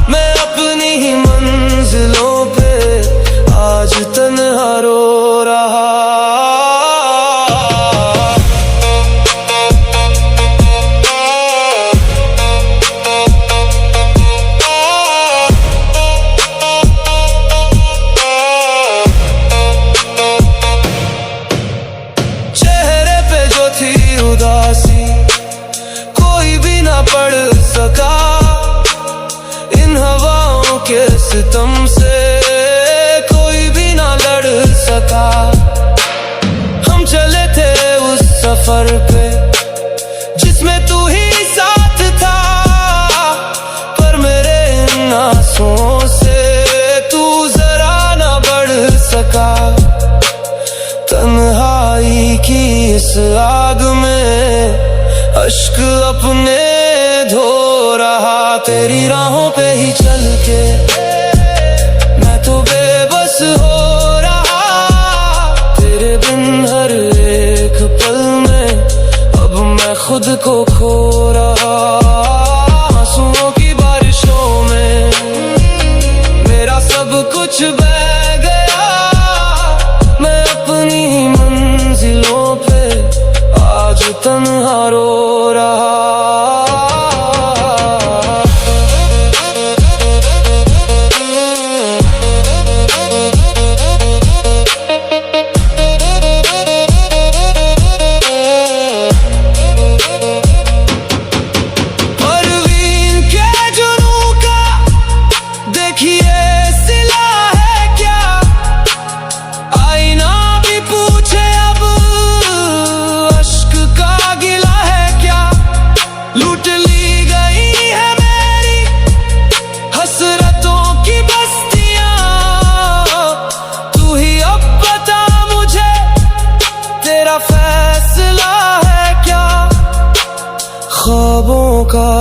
Speaker 1: मैं अपनी ही मंजिलों पे आज तन्हा रो रहा। उदासी कोई भी ना पढ़ सका, इन हवाओं के सितम से कोई भी ना लड़ सका। हम चले थे उस सफर पे जिसमें तू ही साथ था, पर मेरे इन आंसुओं से तू जरा ना बढ़ सका। तन्हाई की इस आग में अश्क अपने धो रहा। तेरी राहों पे ही चल के मैं तो बेबस हो रहा, तेरे बिन हर एक पल में अब मैं खुद को खो रहा। आंसुओं की बारिशों में मेरा सब कुछ बह गया, मैं अपनी मंजिलों पे आज तन्हा रो रहा।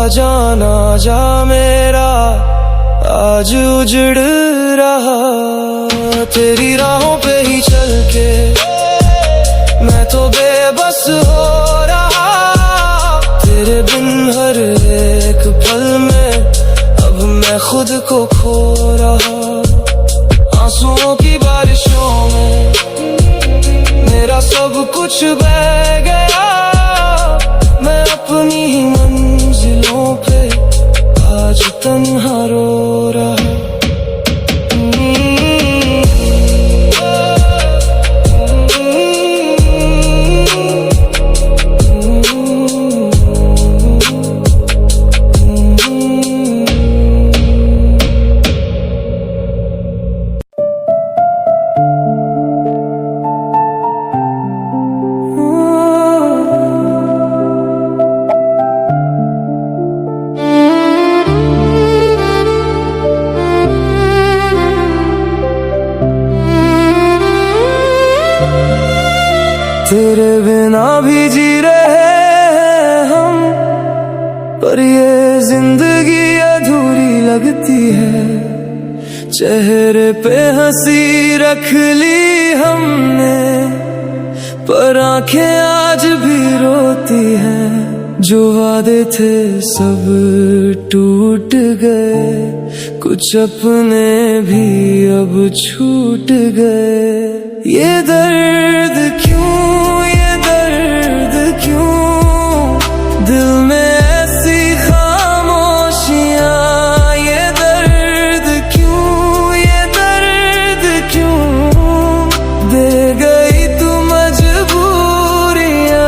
Speaker 1: जाना जा मेरा आज उजड़ रहा। तेरी राहों पे ही चल के मैं तो बेबस हो रहा। तेरे बिन हर एक पल में अब मैं खुद को खो रहा। आंसुओं की बारिशों में मेरा सब कुछ बह गया। मैं अपनी ही मंजिलों पे आज तन्हा रो रहा। तेरे बिना भी जी रहे हैं हम, पर ये जिंदगी अधूरी लगती है। चेहरे पे हंसी रख ली हमने, पर आंखें आज भी रोती हैं। जो वादे थे सब टूट गए, कुछ अपने भी अब छूट गए। ये दर्द क्यों, ये दर्द क्यों, दिल में ऐसी खामोशियां। ये दर्द क्यों, ये दर्द क्यों, दे गई तू मजबूरियां।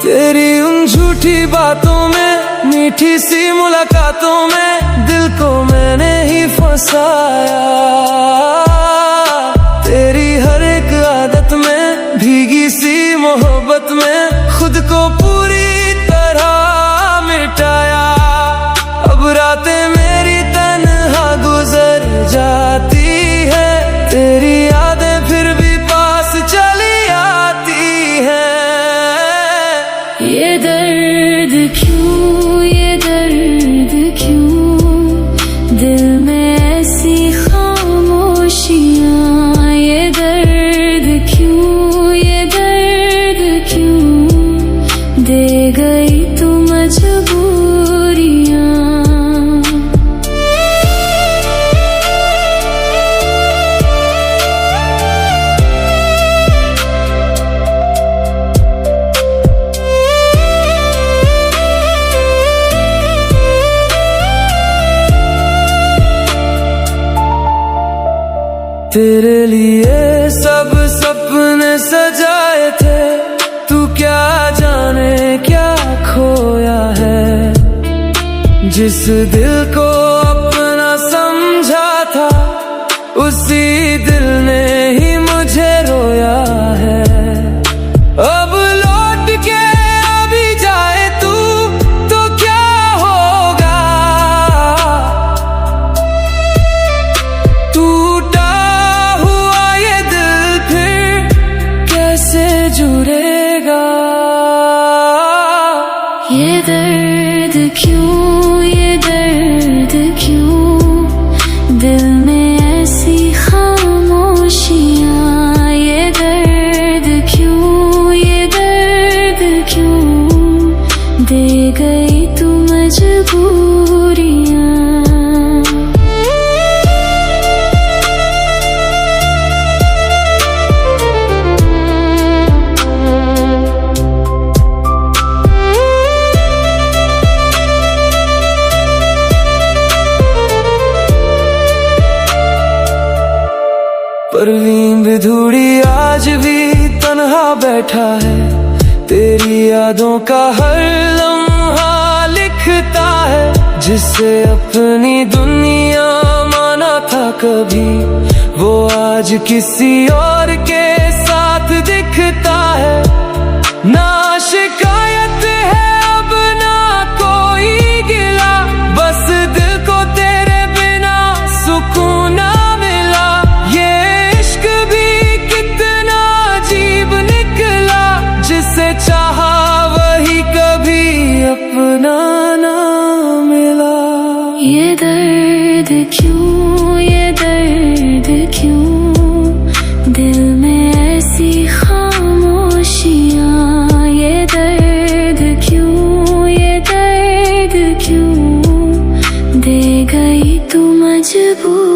Speaker 1: तेरी उन झूठी बातों में, मीठी सी मुलाकातों में दिल को मैंने ही फंसाया। तेरी हर एक आदत में, भीगी सी मोहब्बत में खुद को पूरी तरह मिटाया। अब रातें मेरी तन्हा गुजर जाती है, तेरी यादें फिर भी पास चली आती हैं। ये दर्द क्यों, ये दर्द क्यों, दिल में ऐसी खामोशियां। ये दर्द क्यों, ये दर्द क्यों, दे गई तू मजबूरियां। तेरे लिए सब सपने सजाए थे, तू क्या जाने क्या खोया है। जिस दिल को अपना समझा था, उसी दिल ने ही मुझे रोया है। अब लौट के अभी जाए तू तो क्या होगा। टूटा जुड़ेगा। ये दर्द क्यों, ये दर्द क्यों, दिल में ऐसी खामोशियां। ये दर्द क्यों, ये दर्द क्यों, दे गई तू मजबूरियां। परवीन बिधूड़ी आज भी तन्हा बैठा है, तेरी यादों का हर लम्हा लिखता है। जिसे अपनी दुनिया माना था कभी, वो आज किसी और के साथ दिखता है।
Speaker 2: मजबूर